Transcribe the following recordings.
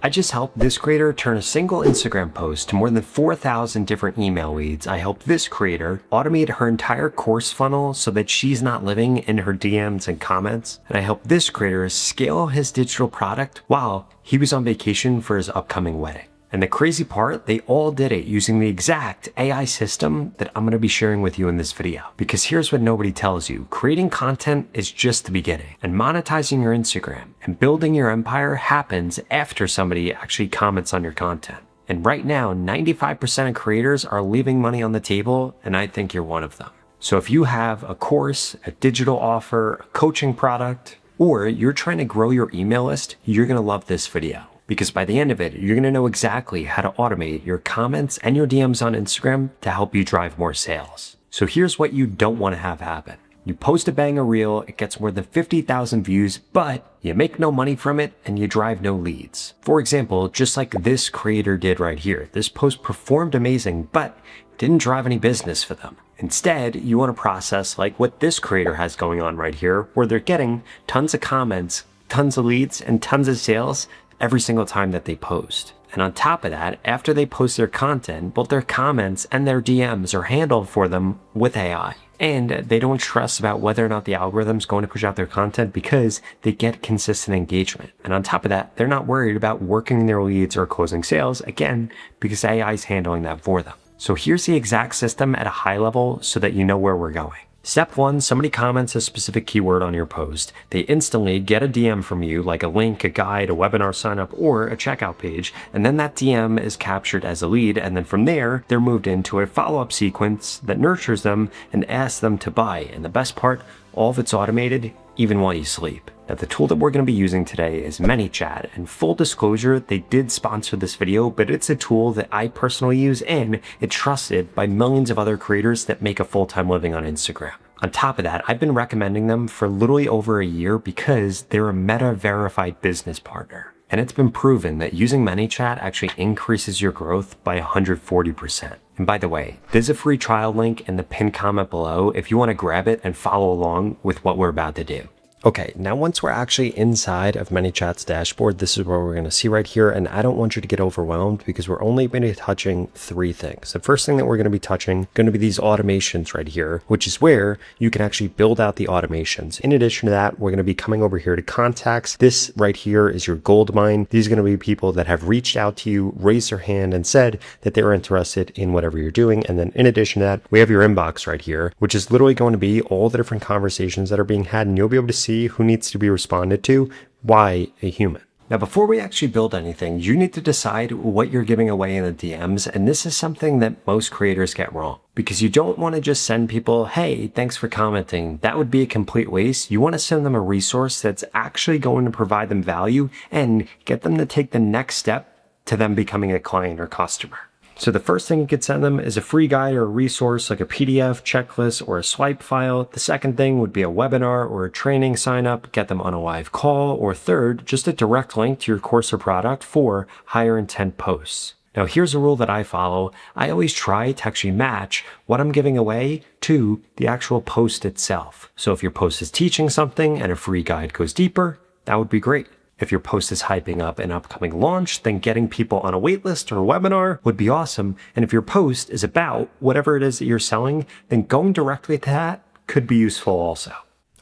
I just helped this creator turn a single Instagram post to more than 4,000 different email leads. I helped this creator automate her entire course funnel so that she's not living in her DMs and comments. And I helped this creator scale his digital product while he was on vacation for his upcoming wedding. And the crazy part, they all did it using the exact AI system that I'm going to be sharing with you in this video. Because here's what nobody tells you. Creating content is just the beginning. And monetizing your Instagram and building your empire happens after somebody actually comments on your content. And right now, 95% of creators are leaving money on the table, and I think you're one of them. So if you have a course, a digital offer, a coaching product, or you're trying to grow your email list, you're going to love this video. Because by the end of it, you're going to know exactly how to automate your comments and your DMs on Instagram to help you drive more sales. So here's what you don't want to have happen. You post a banger reel, it gets more than 50,000 views, but you make no money from it and you drive no leads. For example, just like this creator did right here, this post performed amazing, but didn't drive any business for them. Instead, you want a process like what this creator has going on right here, where they're getting tons of comments, tons of leads, and tons of sales every single time that they post. And on top of that, after they post their content, both their comments and their DMs are handled for them with AI. And they don't stress about whether or not the algorithm's going to push out their content because they get consistent engagement. And on top of that, they're not worried about working their leads or closing sales, again, because AI is handling that for them. So here's the exact system at a high level so that you know where we're going. Step 1, somebody comments a specific keyword on your post. They instantly get a DM from you, like a link, a guide, a webinar signup, or a checkout page, and then that DM is captured as a lead, and then from there, they're moved into a follow-up sequence that nurtures them and asks them to buy. And the best part, all of it's automated, even while you sleep. Now, the tool that we're going to be using today is ManyChat, and full disclosure, they did sponsor this video, but it's a tool that I personally use and it's trusted by millions of other creators that make a full-time living on Instagram. On top of that, I've been recommending them for literally over a year because they're a Meta verified business partner. And it's been proven that using ManyChat actually increases your growth by 140%. And by the way, there's a free trial link in the pinned comment below if you want to grab it and follow along with what we're about to do. Okay, now once we're actually inside of ManyChat's dashboard, this is what we're going to see right here. And I don't want you to get overwhelmed because we're only going to be touching 3 things. The first thing that we're going to be touching going to be these automations right here, which is where you can actually build out the automations. In addition to that, we're going to be coming over here to contacts. This right here is your gold mine. These are going to be people that have reached out to you, raised their hand and said that they were interested in whatever you're doing. And then in addition to that, we have your inbox right here, which is literally going to be all the different conversations that are being had. And you'll be able to see who needs to be responded to, why a human. Now, before we actually build anything, you need to decide what you're giving away in the DMs. And this is something that most creators get wrong because you don't want to just send people, hey, thanks for commenting. That would be a complete waste. You want to send them a resource that's actually going to provide them value and get them to take the next step to them becoming a client or customer. So the first thing you could send them is a free guide or a resource like a PDF, checklist, or a swipe file. The second thing would be a webinar or a training sign up, get them on a live call. Or third, just a direct link to your course or product for higher intent posts. Now here's a rule that I follow. I always try to actually match what I'm giving away to the actual post itself. So if your post is teaching something and a free guide goes deeper, that would be great. If your post is hyping up an upcoming launch, then getting people on a waitlist or a webinar would be awesome. And if your post is about whatever it is that you're selling, then going directly to that could be useful also.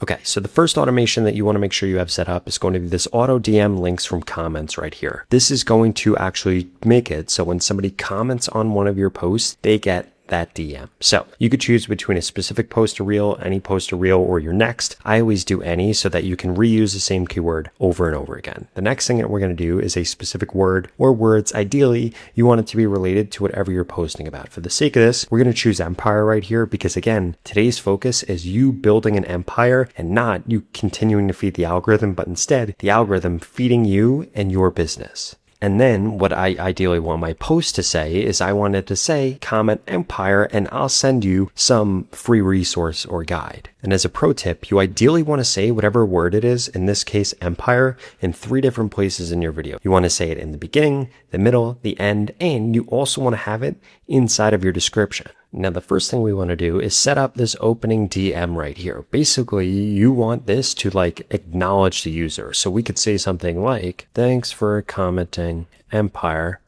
Okay, so the first automation that you want to make sure you have set up is going to be this auto DM links from comments right here. This is going to actually make it so when somebody comments on one of your posts, they get that DM. So you could choose between a specific post to reel, any post to reel, or your next. I always do any so that you can reuse the same keyword over and over again. The next thing that we're going to do is a specific word or words. Ideally, you want it to be related to whatever you're posting about. For the sake of this, we're going to choose empire right here because again, today's focus is you building an empire and not you continuing to feed the algorithm, but instead the algorithm feeding you and your business. And then what I ideally want my post to say is I want it to say comment empire and I'll send you some free resource or guide. And as a pro tip, you ideally want to say whatever word it is, in this case, empire, in 3 different places in your video. You want to say it in the beginning, the middle, the end, and you also want to have it inside of your description. Now, the first thing we want to do is set up this opening DM right here. Basically, you want this to acknowledge the user. So we could say something like, thanks for commenting, Empire,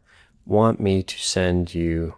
want me to send you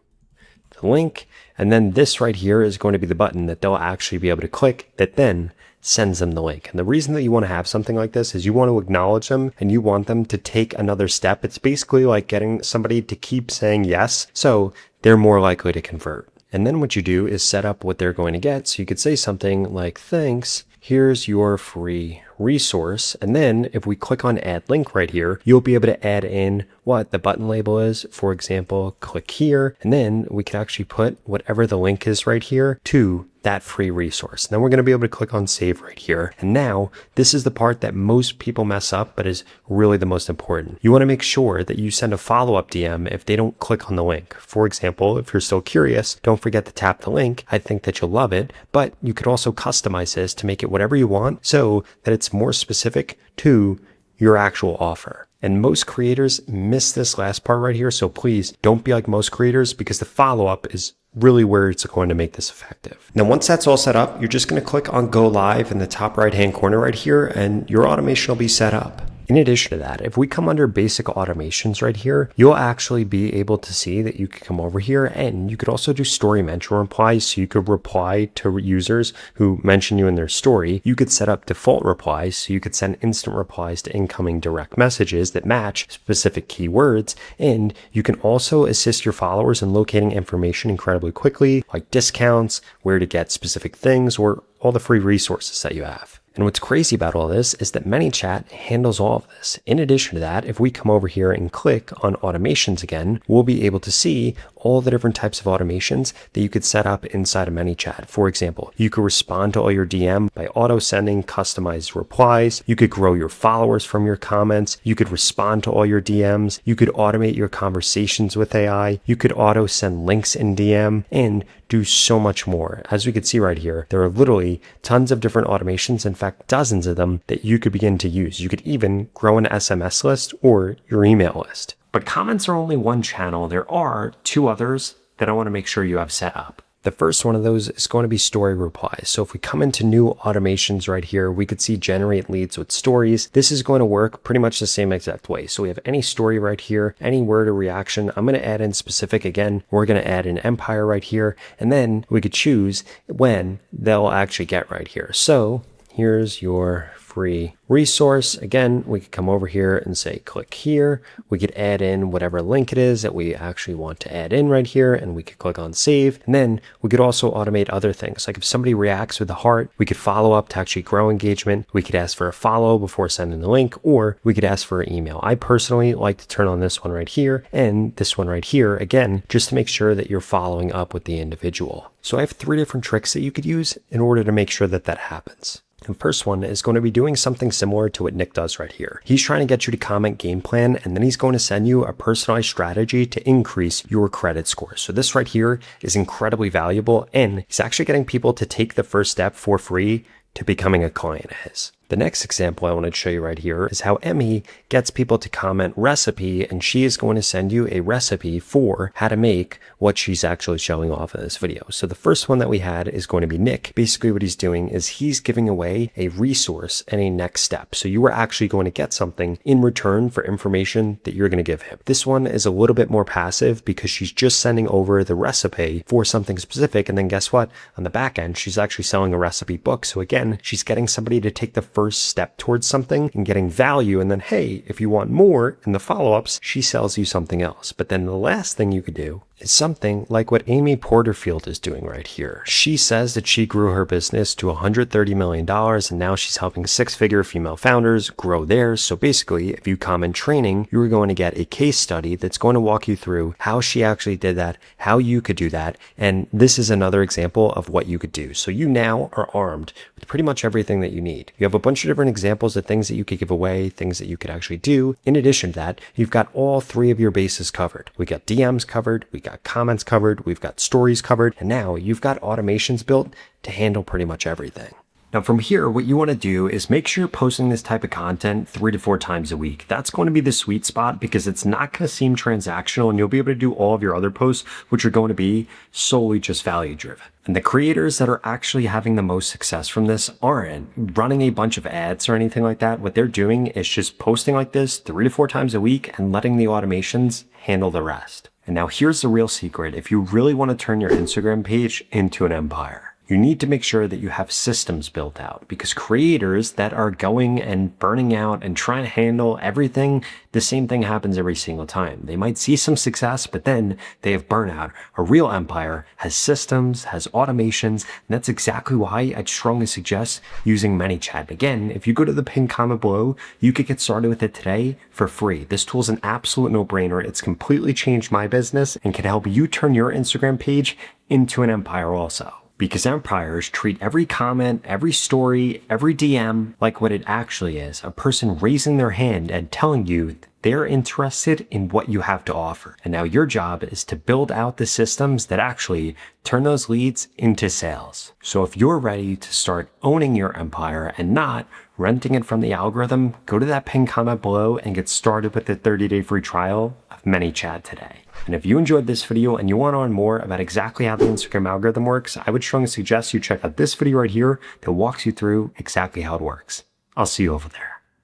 the link. And then this right here is going to be the button that they'll actually be able to click that then sends them the link. And the reason that you want to have something like this is you want to acknowledge them and you want them to take another step. It's basically like getting somebody to keep saying yes, so they're more likely to convert. And then what you do is set up what they're going to get. So you could say something like, thanks, here's your free resource. And then if we click on add link right here, you'll be able to add in what the button label is. For example, click here, and then we can actually put whatever the link is right here to that free resource. And then we're going to be able to click on save right here. And now this is the part that most people mess up, but is really the most important. You want to make sure that you send a follow-up DM if they don't click on the link. For example, if you're still curious, don't forget to tap the link. I think that you'll love it, but you could also customize this to make it whatever you want so that it's more specific to your actual offer. And most creators miss this last part right here. So please don't be like most creators, because the follow-up is really where it's going to make this effective. Now, once that's all set up, you're just going to click on go live in the top right-hand corner right here, and your automation will be set up. In addition to that, if we come under basic automations right here, you'll actually be able to see that you could come over here and you could also do story mention replies. So you could reply to users who mention you in their story. You could set up default replies. So you could send instant replies to incoming direct messages that match specific keywords. And you can also assist your followers in locating information incredibly quickly, like discounts, where to get specific things, or all the free resources that you have. And what's crazy about all this is that ManyChat handles all of this. In addition to that, if we come over here and click on automations again, we'll be able to see all the different types of automations that you could set up inside of ManyChat. For example, you could respond to all your DM by auto sending customized replies. You could grow your followers from your comments. You could respond to all your DMs. You could automate your conversations with AI. You could auto send links in DM and do so much more. As we could see right here, there are literally tons of different automations, in fact, dozens of them that you could begin to use. You could even grow an SMS list or your email list. But comments are only one channel. There are 2 others that I want to make sure you have set up. The first one of those is going to be story replies. So if we come into new automations right here, we could see generate leads with stories. This is going to work pretty much the same exact way. So we have any story right here, any word or reaction. I'm going to add in specific again. We're going to add an empire right here, and then we could choose when they'll actually get right here. So here's your free resource. Again, we could come over here and say, click here. We could add in whatever link it is that we actually want to add in right here, and we could click on save. And then we could also automate other things. Like if somebody reacts with a heart, we could follow up to actually grow engagement. We could ask for a follow before sending the link, or we could ask for an email. I personally like to turn on this one right here and this one right here, again, just to make sure that you're following up with the individual. So I have 3 different tricks that you could use in order to make sure that that happens. The first one is going to be doing something similar to what Nick does right here. He's trying to get you to comment game plan, and then he's going to send you a personalized strategy to increase your credit score. So this right here is incredibly valuable, and he's actually getting people to take the first step for free to becoming a client of his. The next example I want to show you right here is how Emmy gets people to comment recipe, and she is going to send you a recipe for how to make what she's actually showing off in this video. So the first one that we had is going to be Nick. Basically what he's doing is he's giving away a resource and a next step. So you are actually going to get something in return for information that you're going to give him. This one is a little bit more passive because she's just sending over the recipe for something specific. And then guess what? On the back end, she's actually selling a recipe book. So again, she's getting somebody to take the first step towards something and getting value. And then, hey, if you want more in the follow-ups, she sells you something else. But then the last thing you could do is something like what Amy Porterfield is doing right here. She says that she grew her business to $130 million, and now she's helping 6-figure female founders grow theirs. So basically, if you comment training, you are going to get a case study that's going to walk you through how she actually did that, how you could do that. And this is another example of what you could do. So you now are armed with pretty much everything that you need. You have a bunch of different examples of things that you could give away, things that you could actually do. In addition to that, you've got all 3 of your bases covered. We got DMs covered, we got comments covered, we've got stories covered, and now you've got automations built to handle pretty much everything. Now from here, what you want to do is make sure you're posting this type of content 3 to 4 times a week. That's going to be the sweet spot because it's not going to seem transactional and you'll be able to do all of your other posts, which are going to be solely just value driven. And the creators that are actually having the most success from this aren't running a bunch of ads or anything like that. What they're doing is just posting like this 3 to 4 times a week and letting the automations handle the rest. And now here's the real secret. If you really want to turn your Instagram page into an empire, you need to make sure that you have systems built out, because creators that are going and burning out and trying to handle everything, the same thing happens every single time. They might see some success, but then they have burnout. A real empire has systems, has automations, and that's exactly why I'd strongly suggest using ManyChat. Again, if you go to the pinned comment below, you could get started with it today for free. This tool is an absolute no-brainer. It's completely changed my business and can help you turn your Instagram page into an empire also. Because empires treat every comment, every story, every DM like what it actually is, a person raising their hand and telling you they're interested in what you have to offer. And now your job is to build out the systems that actually turn those leads into sales. So if you're ready to start owning your empire and not renting it from the algorithm, go to that pinned comment below and get started with the 30-day free trial of ManyChat today. And if you enjoyed this video and you want to learn more about exactly how the Instagram algorithm works, I would strongly suggest you check out this video right here that walks you through exactly how it works. I'll see you over there.